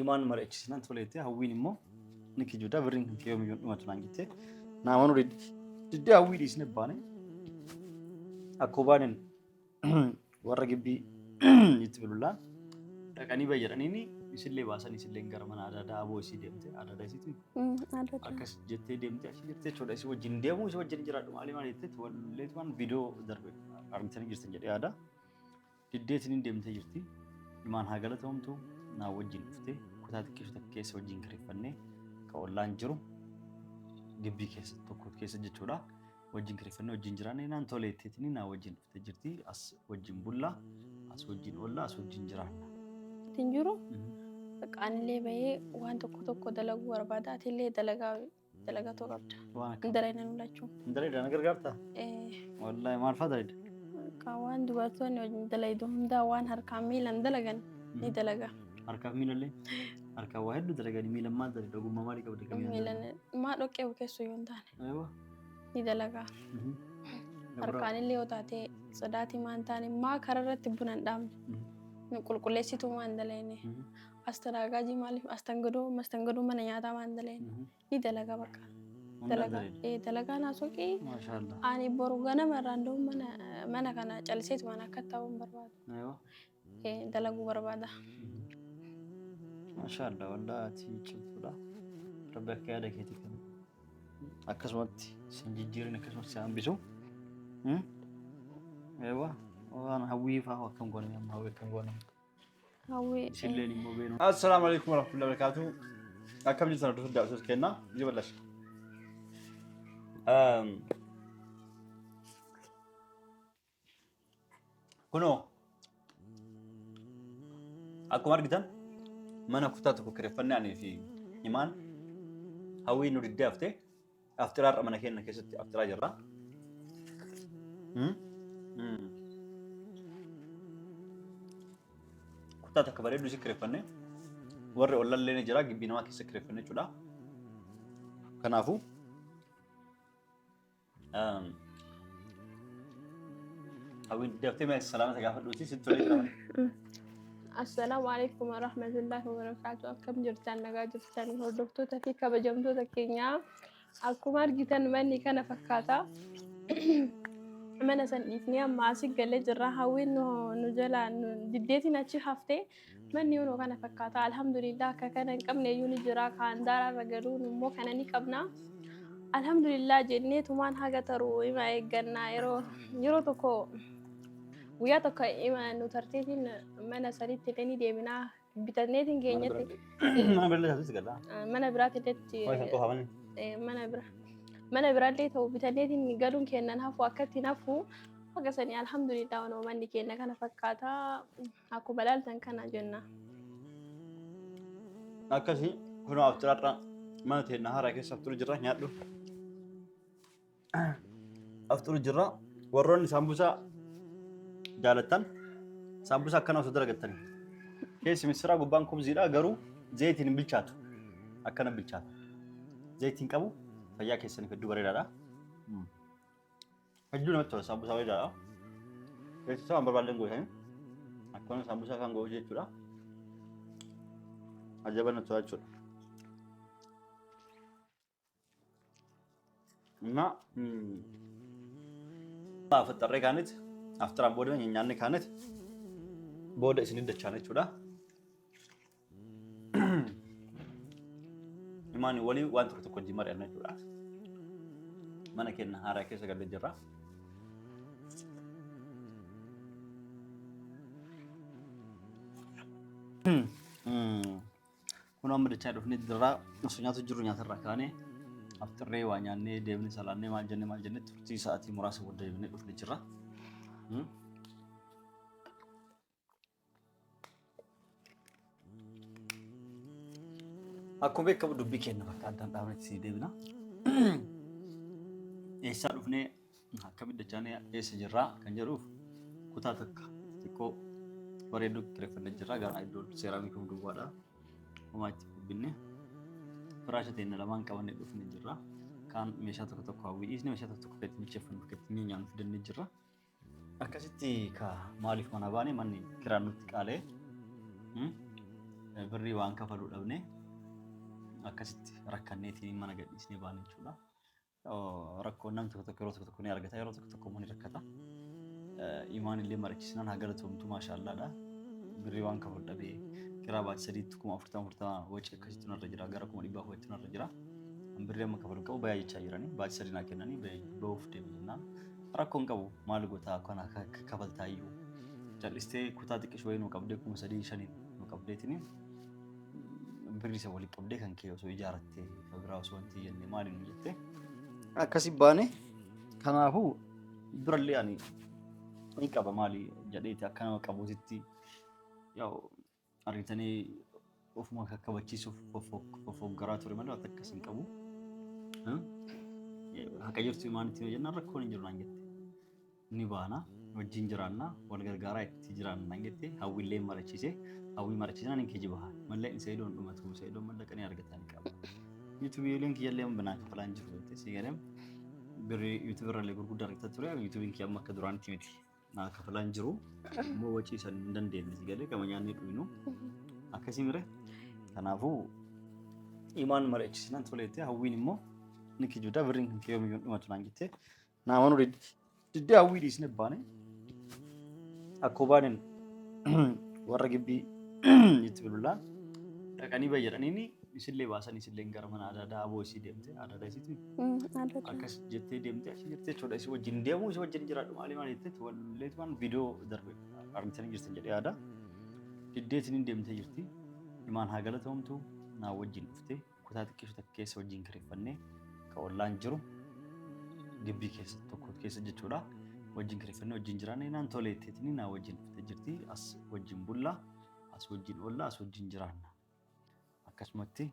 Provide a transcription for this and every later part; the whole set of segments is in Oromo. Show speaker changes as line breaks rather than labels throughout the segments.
imaan mari'achiisnaan toleettee hawwiin immoo ni kijuudha birriin kan yoo miyyuu dhumatu naan jettee naamanu diddee hawwii dhiisne baane akkoo baanen warra gibbii itti bilbilaan dhaqanii bayyadhaniini isillee baasan isillee gara mana aadaa aboo isii deemte aadaa isiitiin akkas jettee deemte achi jettee jechuudha isii wajjin deemuu isii wajjin jiraadhu maali maal jettee walleetumaan viidiyoo darbe argitanii jirtan jedhee yaada diddeetiin deemtee jirti imaan haa galatoomtu naa wajjin dhuftee kutaa xiqqeessu takka keessa wajjin kireeffannee ka ollaan jiru gibbii keessa tokko keessa jechuudha wajjin kireeffannee wajjin jiraannee naan toleetteetiin naa wajjin dhuftee jirti as wajjin bullaa as wajjin ollaa as wajjin jiraanna.
Tinjuru qaanillee bahee waan tokko dalaguu barbaada atillee dalagatoo qabda. Indalayna nulachuun.
Indalayda na gargaarta? Wallahi maal fa'aa dalayda?
Waan dubartoonni wajjin dalaydu hundaa waan harkaan miilan dalagan ni dalaga.
Harkaaf miilallee? Harkaan waa hedduu dalaganii miilan maal dalayda? Ogummaa maalii qabda?
Miilan maa dhoqqee bukeessu yoo hin taane. Ni dalaga. Harkaanillee yoo taate sodaatii maan taane maa kararratti buna hin dhaabne. Qulqulleessituu maan dalayne. Astaraagaajii maaliif mastangadoo mana nyaataa maan dalayne. Ni dalaga bakka. Dalagaa naasuqii.
Maashaallah.
Ani boru ganama irraan da'u mana kana calseetu mana akka ta'uun barbaada. Dalaguu barbaada.
Maashaallah wallahi cimtuudha. Rabbi akka yaada keetii kennu. Akkasumatti sin jijjiirin akkasumatti si hambisu. Waan hawwii fa'aa akkam goone amma hawwii akkam goone.
Hawwii.
Isillee ni immoo beenu.
Assalaamu alaykum warahmatullahi wabarakatuh. Akkam jirtan hordoftoota daawwattoota keenyaa jibalash. Kunoo akkuma argitan mana kutaa tokko kireeffanneeanii fi imaan hawwii nu diddee haftee aftiraarra mana keenya keessatti aftiraa jirra. Kutaa takka bareedduu si kireeffannee warri ollallee ni jira gibbii namaa keessa kireeffannee jechuudha. Kanaafuu hawwiin diddee haftee mee salaama gaafadhuuti sitti tolee qaban.
Assalaamu alaykum warahmatullahi wabarakatuh. Akkam jirtan nagaa jirtan hordoftoota fi kabajamtoota keenyaa. Akkuma argitan manni kana fakkaata. Mana san dhiifnee amma asii galee jirra. Hawwiin nu jala diddeetiin achi haftee manni yoo kana fakkaata. Alhamdulillah akka kana hin qabne iyyuu ni jira. Kaan daaraarra galuu immoo kana ni qabna. Alhamdulillah jennee tumaan haga taruu ima eeggannaa yeroo tokko guyyaa tokko ima nu tarteetiin mana sanitti ni deebinaa bitanneetiin keenyatti. Mana biraatti mana biraallee ta'u bitanneetiin galuun kennan hafu akkatti nafu akkasanii alhamdulillah wanoo manni keenya kana fakkaata akkuma ilaaltan kana jenna.
Akkasii kunoo aftiraarra mana teenya haaraa keessa afturu jirra nyaadhu. Afturu jirra warroonni saambusaa jaalattan saambusaa akkana osoo dalagattanii. Keessi misiraa gubbaan kubziidha garuu zayitiin hin bilchaatu. Akkana bilchaatu. Zayitiin qabu fayyaa keessaniif hedduu bareedaadha. Hedduu namatti tola saambusaa bareedaadha. Keessi waan barbaadan gootan akkana saambusaa kan gootu jechuudha. Ajaban natti tola jechuudha. Nah, aftarree kaaniti aftaraan booda nyaanni kaaniti booda isin dachaan jechuudha. Imaani walii waan tokko wajjin mari'anna jechuudha. Mana keenya haaraa keessa galee jirra. Kun amma dachaa dhufnee jirra. Osoo nyaatu jiru nyaatarraa kaanee aftarree waa nyaannee deemnee salaannee maal jennee turtii sa'aatii muraasa booda deemnee dhufnee jirra. Akkuma beekamu dubbii keenya bakka addaan dhaabanetti sii deebina. Eessaa dhufnee akkamitti dachaanee eessa jirraa kan jedhuuf kutaa takka xiqqoo bareedduu kireeffannee jirra. Gara iddoo seeraamikii duwwaadha. Homaa itti bibbinne firaasha teenya lamaan qabannee dhufnee jirra. Kaan meeshaa tokko hawwii dhiisnee meeshaa tokko kan ittiin micheeffannu bakka ittiin nyaannu fidannee jirra. Akkasitti maaliif mana baane manni kiraan nutti qaalee birrii waan kafaluu dhabne akkasitti rakkanneetiin mana gadhiisnee baane jechuudha. Rakkoon namni tokko tokko ni argata yeroo tokko ni rakkata. Imaan illee mariichisnaan haa galatoomtu maashaallaadha. Birrii waan kafaluu dhabee kiraa baatii sadiitti 40 wacii akkasitti narra jira gara 100 wacii narra jira. Birrii amma kafaluu qabu baay'ee jechaa jiranii baatii sadii naa kennanii bahuuf deemu jennaan. Rakkoon qabu maal goota kana kafaltaayyuu jal'istee kutaa xiqqishoo wayii nu qabdee 3,500 nu qabdeetini birrii isa walii qabdee kan kee osoo ijaarattee biraa osoo wanti jennee maaliin nu jettee akkasii baane. Kanaafuu durallee ani ni qaba maali jedheeti akka nama qabuutitti yaa'u argitanii ofuma kakkabachiisuuf fofoggaraa ture malee waan akkasii hin qabu. Haqa jirtu imaanitti jennaan rakkoon hin jiru naan jette. Ni baana wajjin jiraanna wal gargaaraa itti jiraanna naan jette. Hawwiillee marachiise hawwii marachiisnaan hin kijiba mallee isa idoon dhumatu isa idoon mallaqanii argatan qaba. YouTube link yallee banaa kafalaan jiru jette si gadam birrii YouTube irrallee gurguddaa argata ture YouTube link amma akka duraanitti miti naa kafalaan jiru immoo wacii san hin dandeenye si gadee kama nyaanni dhuyinu akkasii mire. Kanaafuu imaan marachiisnaan toleette hawwiin immoo ni kijuda birrii kan kee yoomiyyoon dhumatu naan jette. Naamanu diddee hawwii dhiisne baane akkoo baanen warra gibbii itti bilbilaan dhaqanii bayyadhaniini isillee baasan isillee gara mana aadaa aboo isii deemte aadaa isiitti akkas jettee deemte achi jettee jechuudha. Isii wajjin deemu isii wajjin jiraadhu maali maal jettee walleetumaan viidiyoo darbe argitanii jirtan jedhee aadaa diddeetiin deemtee jirti. Imaan haa galatoomtu naa wajjin dhufte kutaa xiqqeessu takka keessa wajjin kireeffannee ka ollaan jiru gibbii keessa tokko keessa jechuudha. Wajjin kireeffannee wajjin jiraannee naan toleetteetiin naa wajjin dhufte jirti. As wajjin bullaa as wajjin oollaa as wajjin jiraanna. Akkasumatti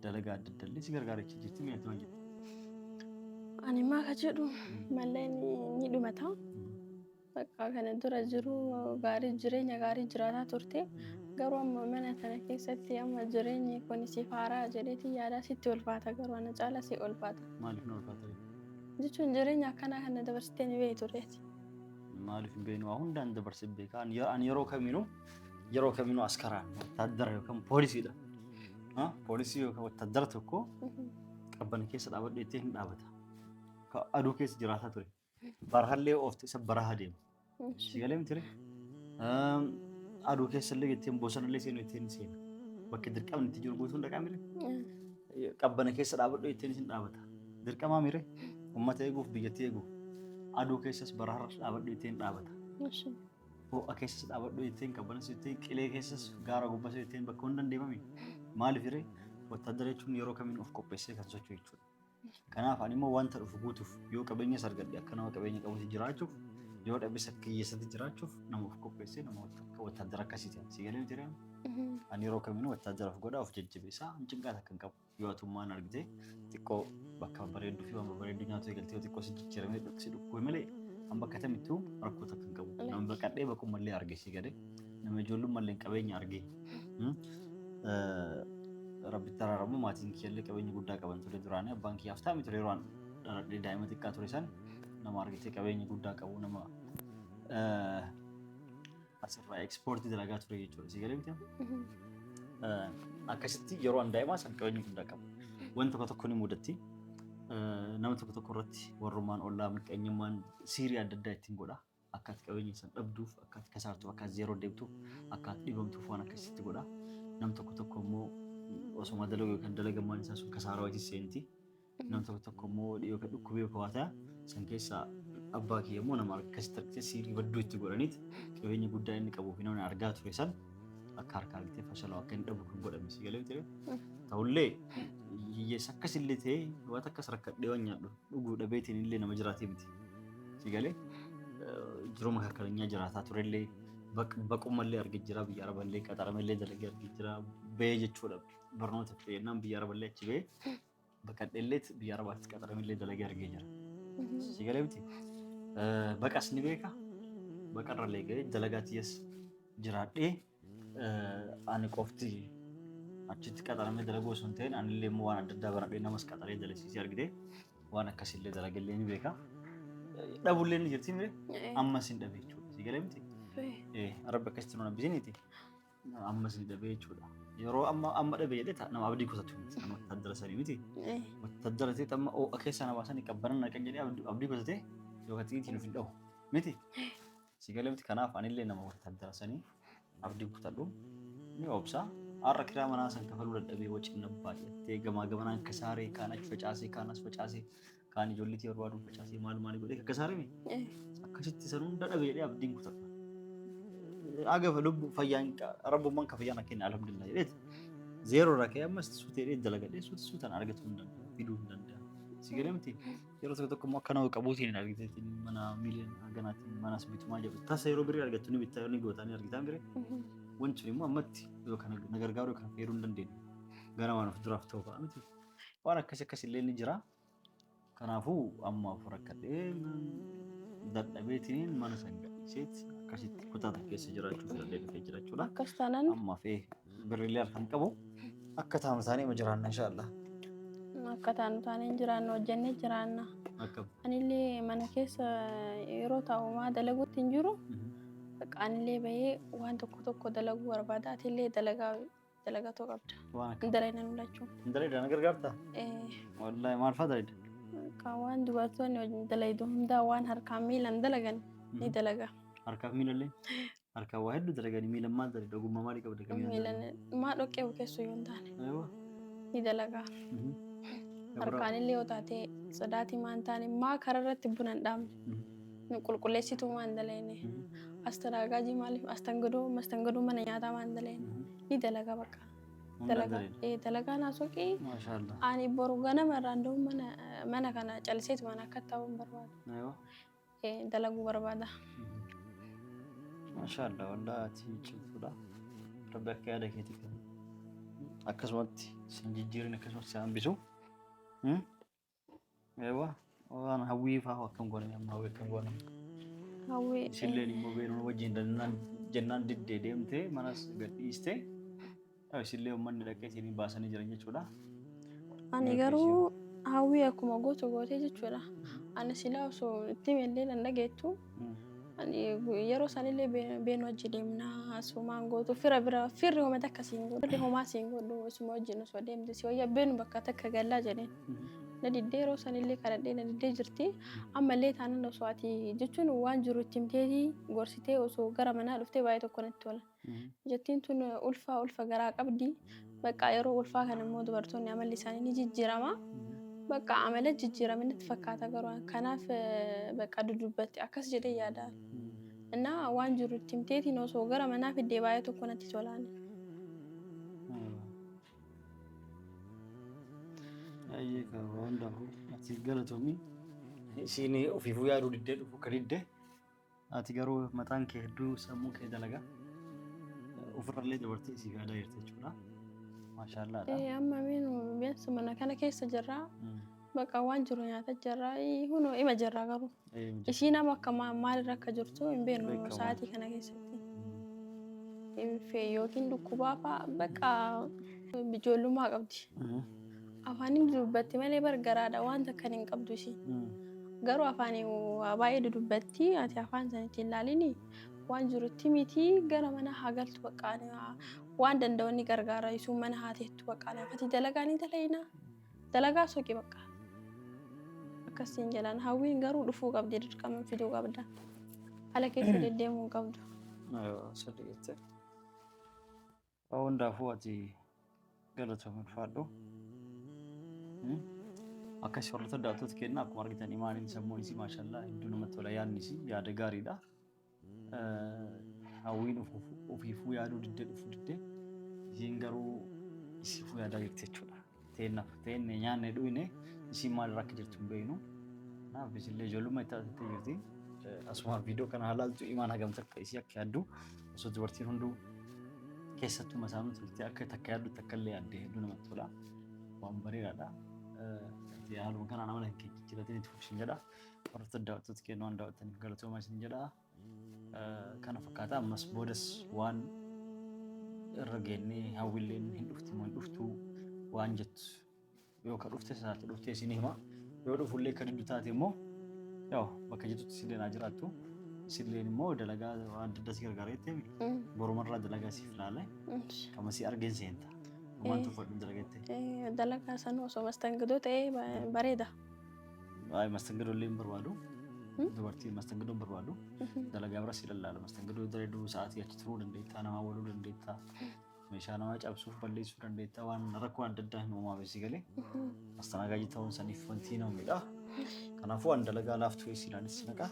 dalagaa adda addaallee si gargaarachaa jirti mi'aatti waan jirti.
Ani maa ka jedhu mallee ni dhumata. Bakka kana dura jiru gaarii jireenya gaarii jiraataa turte. Garuu amma mana kana keessatti amma jireenyi kun si faaraa jedheeti yaada sitti ulfaata garuu ana caala si ulfaata.
Maaliif na ulfaata?
Jechuun jireenya akkanaa kana dabarsitee ni beektu tureeti.
Maaliif hin beeknu hundaan dabarsee beeka. Ani yeroo kaminuu askaraan wattaaddara yookaan poolisiidha. Poolisii yookaan wattaaddara tokko qabbana keessa dhaabadhu jettee hin dhaabata. Aduu keessa jiraataa ture. Barahallee oofte isa baraha deema. Si galee miti aduu keessa illee jetteen bosonallee seenu jetteen seena. Bakki dirqamni itti jiru guutuun dhaqaa mire. Qabbana keessa dhaabadhu jetteen isin dhaabata. Dirqamaa mire uummata eeguuf biyyattii eeguuf aduu keessas baraha dhaabadhu jetteen dhaabata. Ho'a keessas dhaabadhu jetteen qabbanas jetteen qilee keessas gaara gubbas jetteen bakka hunda deemame. Maaliif irree wattaaddara jechuun yeroo kamiin of qopheessee kan socho'u jechuudha. Kanaaf ani immoo wanta dhufu guutuuf yoo qabeenyas argadhe akka nama qabeenya qabutti jiraachuuf yoo dhabes akka hiyyeessatti jiraachuuf nama of qopheessee nama wattaaddara akkasiiti. Si galee miti ani yeroo kamiinuu wattaaddaraaf godhaa of jajjabeessaa hancinqaata kan qabu yoo atummaan argite xiqqoo bakka bareedduu fi waan bareedduu nyaatu eegaltee yoo xiqqoo si jijjiiramee si dhukkuu malee an bakka tamittuu rakkoota kan qabu. Nama baqadhee baqumallee arge si galee nama ijoollummallee qabeenya arge. Rabbi taraaramu maatiin kiyyallee qabeenya guddaa qaban ture duraanii abbaan kiyyaaf taa'ame ture yeroo dhaladhee daa'ima xiqqaa ture san nama argitee qabeenya guddaa qabu nama asirraa ekspoortii dalagaa ture jechuudha. Si galee miti akkasitti yeroo an daa'imaa san qabeenya guddaa qabu. Wanti tokko ni mudatti nama tokko irratti warrummaan ollaa miqqeenyummaan siirii adda addaa ittiin godha. Akkaati qabeenya san dhabduuf akkaati kasaartuuf akkaati zeeroo deebituuf akkaati dhibamtuuf waan akkasitti godha. Nam tokko immoo osuma dalagu yookaan dalagammaan isaa sun kasaaraa wajjin seenti. Nam tokko immoo yookaan dhukkubee kawaataa san keessaa abbaa kiyya immoo nama akkasitti argitee siirii badduu itti godhaniiti qabeenya guddaa inni qabuu fi namni argaa ture san akka harkaa argitee fashaloo akka hin dhabu kan godhame si galee miti. Ta'ullee hiyyeessa akkasillee ta'ee waan akkas rakkadhee waan nyaadhu dhuguu dhabeetiin illee nama jiraatee miti. Si galee jiruu makaakkaleessaa jiraataa turellee baqummallee argee jira biyya araballee qaxaramallee dalagee argee jira ba'ee jechuudha. Barnoota fedhannaan biyya araballee achi ba'ee baqadheelleet biyya arabaatti qaxaramallee dalagee argee jira. Si galee miti. Baqas ni beeka baqarrallee ga'ee dalagaatiyas jiraadhee ani qofti achitti qaxaramee dalaguu osoo hin ta'in anillee immoo waan adda addaa baradhee namas qaxaree dalagsiisee argitee waan akkasillee dalagallee ni beeka. Dhabullee ni jirti mire ammas hin dhabe jechuudha. Si galee miti. Arabbi akkasitti nu nabbisiiniti. ammas ni dhabee jechuudha. Yeroo amma dhabee jedhee nama abdii kutatu nama tajaajila sanii miti. Tajaajila ta'e amma keessa nama sanii qabbanan naqan jedhee abdii kutatee yookaan xixiitiin of hin dhahu miti. Sigalee miti kanaaf anillee nama tajaajila sanii abdii kutadhu ni obsa. Har'a kiraa manaa san kafaluu dadhabee wajjin na baay'attee gamaa gamanaan akka saaree kaan achi facaasee kaan as facaasee kaan ijoolleetii barbaadu facaasee maal godhee akka saaree akkasitti san hunda dhabe jedhee abdiin kutadha. Agafa lubbu fayyaan rabbummaan ka fayyaan akka inni alhamdulillah jedheeti zeeroo irraa ka'ee ammas suutee dheedda dalagadhee suutaan argachuu hin danda'a fiduu hin danda'a. Sigalee miti yeroo tokko tokko immoo akka nama qabuutiin hin argiteetiin mana miiliyoon haganaatiin manas bitumaa jedhu tasa yeroo birii argattu ni bittaa yoo ni gootaa ni argitaan biree. Wanti immoo ammatti yookaan na gargaaru yookaan fayyaduu hin dandeenye. Gara waan of duraaf ta'uu fa'a miti. Waan akkas illee ni jira. Kanaafuu amma of rakkadhee dadhabeetiin mana san gadhiiseeti akkasitti kutaa keessa jiraachuu filadhee dhufee jiraachuudha.
Akkas taanaan
Amma fee birriilee harkaan qabu akka taanu taanee ma jiraanna inshaAllah.
akka taanu taanee jiraanna hojjennee jiraanna.
Akka
Anillee mana keessa yeroo taa'u maa dalaguutti hin jiru. Anillee bahee waan tokko dalaguu barbaada. Atillee dalagatoo qabda.
waan akka
Dalayna nulachuu.
dalagaa na gargaarta. Wallahi maal fa'aa dalagaa?
Kan waan dubartoonni dalaydu hundaa waan harkaan miilan dalagan ni dalaga.
Harkaaf miilallee harkaan waa hedduu dalaganii miilan maal dalagaa? Ogummaa maalii qabda qabeen?
Miilan maa dhoqqee bukeessu yoo hin taane ni dalaga. Harkaanillee yoo taate sodaatii maan taane maa kararratti buna hin dhaabne qulqulleessituu maan dalayne. Astaraagaajii maaliif mastangadoo mana nyaataa maan dalayne ni dalaga bakka. Dalagaa naasuqii
Maashaallah.
ani boru ganama irraa ndoo mana kana calseetu mana akka ta'uun barbaada. Dalaguu barbaada.
Maashaallah wallahi ati cimtuudha. Rabbi akka yaada keetii kennu. Akkasumatti sin jijjiirin akkasumatti si hambisu. Waan hawwii fa'aa akkam goone amma hawwii akkam goone.
Hawwii
Isilleen immoo beeknu wajjin jennaan diddee deemtee manas gadhiistee isillee uummanni dhaqee isinii baasanii jiran jechuudha.
ani garuu hawwii akkuma gootee jechuudha. Ani silaa osoo itti meellee nan dhageettu yeroo sanillee beenu wajji deemnaa asumaan gootu firri homata akkasiin godhu firri homaa siin godhu isuma wajjin osoo deemte si wayya beenu bakka takka gallaa jedheen. Na diddee yeroo sanillee kadhadhee na diddee jirti. Ammallee taanan osoo ati jechuun waan jiru itti himteetii gorsitee osoo gara manaa dhuftee baay'ee tokko natti tola. Jettiin tun ulfa garaa qabdi. Bakka yeroo ulfaa kana immoo dubartoonni amalli isaanii ni jijjiirama. Bakka amala jijjiirame natti fakkaata garuu kanaaf bakka dudubbatti akkas jedhee yaada. Innaa waan jiru itti himteetiin osoo gara manaa fiddee baay'ee tokko natti tolaan.
Ayyee kan hundaafuu ati galatoomii isiin ofiifuu yaaduu diddee dhufu ka diddee ati garuu mataan kee hedduu sammuu kee dalagaa ofirrallee dabartee isiif yaadaa jirti jechuudha. Maashaallah.
Amma meenu biyyansa mana kana keessa jirraa. Bakka waan jiru nyaata jirraa hunoo ima jirraa garuu. Ishiin amma akka maalirra akka jirtu hin beeknu sa'aatii kana keessatti. Yookiin dhukkubaa fa'aa bakka ijoollummaa qabdi. Afaaniin dubbatti malee bargaraadha waan takka hin qabdu ishee. Garuu afaanii baay'ee dubbatti ati afaan sanitti hin ilaalini waan jirutti miti gara mana haa galtu bakka waan danda'u gargaara isuun mana haa teettu bakka ati dalagaa ni dalayna dalagaa soqi bakka akkasiin jedhan hawwiin garuu dhufuu qabdi dirqama fiduu qabda ala keessa deddeemuu qabdu.
Sadii jettee hundaafuu ati galatoomii ulfaadhu. Akkas warroota daawwattoota kenna akkuma argitan imaaniin sammuun isii maashaallah hedduu namatti tola yaadni isii yaada gaariidha. Hawwiin ofiifuu yaaduu diddee dhufuu diddee isiin garuu isiifuu yaadaa jirti jechuudha. Teenne nyaanne dhuyne isiin maalirra akka jirtu hin beeknu. Kanaaf isillee ijoollummaa itti taasiftee jirti. Asuma viidiyoo kana haalaaltu imaan hagamta akka isii akka yaaddu osoo dubartiin hunduu keessattuu masaanuu turte akka takka yaaddu takka illee yaaddee hedduu namatti tola. Waan bareedaadha. Haaluma kanaan amala hin jijjiiratin itti fufshin jedha. Warroota daawwattoota kennu waan daawwattaniif galatoomaa isin jedha. Kana fakkaata ammas boodas waan irra geennee hawwiilleen hin dhufti moo hin dhuftu waan jettu yoo ka dhufte isaati dhuftee isin hima yoo dhufullee ka diddu taate immoo bakka jettutti isin naa jiraattu silleen immoo dalagaa waan adda addaa si gargaareetti borumarraa dalagaa siif laala kama si argin seenta waan tuffadhu dalagatte
dalagaa san osoo mastangidoo ta'ee bareeda.
Ay mastangidoo illee hin barbaadu dubartii mastangidoo hin barbaadu dalagaa bira si lallaala mastangidoo bareeduu sa'aatii achi turuu dandeettaa namaa waluu dandeettaa meeshaa namaa cabsuuf balleessuu dandeettaa waan rakkoo adda addaa hin uumaa beesi galee astanaagaajii ta'uun saniif wanti namidha. Kanaafuu waan dalagaa laaftuu eessinaanis naqa.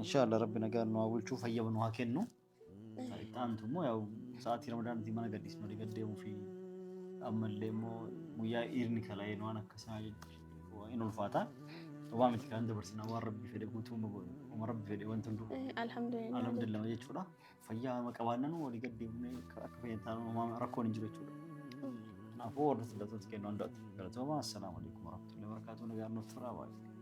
Inshallah rabbi nagaan nu bulchuu fayyaba nu haa kennu. Taantu immoo yaa'u sa'aatii ramadaanatti mana gaddisnu wali gaddeemuu fi ammallee immoo guyyaa dhiirni kala'ee waan akkasaa hin ulfaata. Waan miti kan dabarsinaa waan rabbi fedhe guutuu uma rabbi fedhe wanti hunduu. Alhamdulillah jechuudha. Fayyaa qabaannan wali gaddeemnee akka fayyadamu rakkoon hin jiru jechuudha. Kanaafuu warra filatoota kennu hundaatti galatooma. Assalaamu alaikum warahmatullahi wabarakatuh. Nagaan nuuf turaa baay'ee.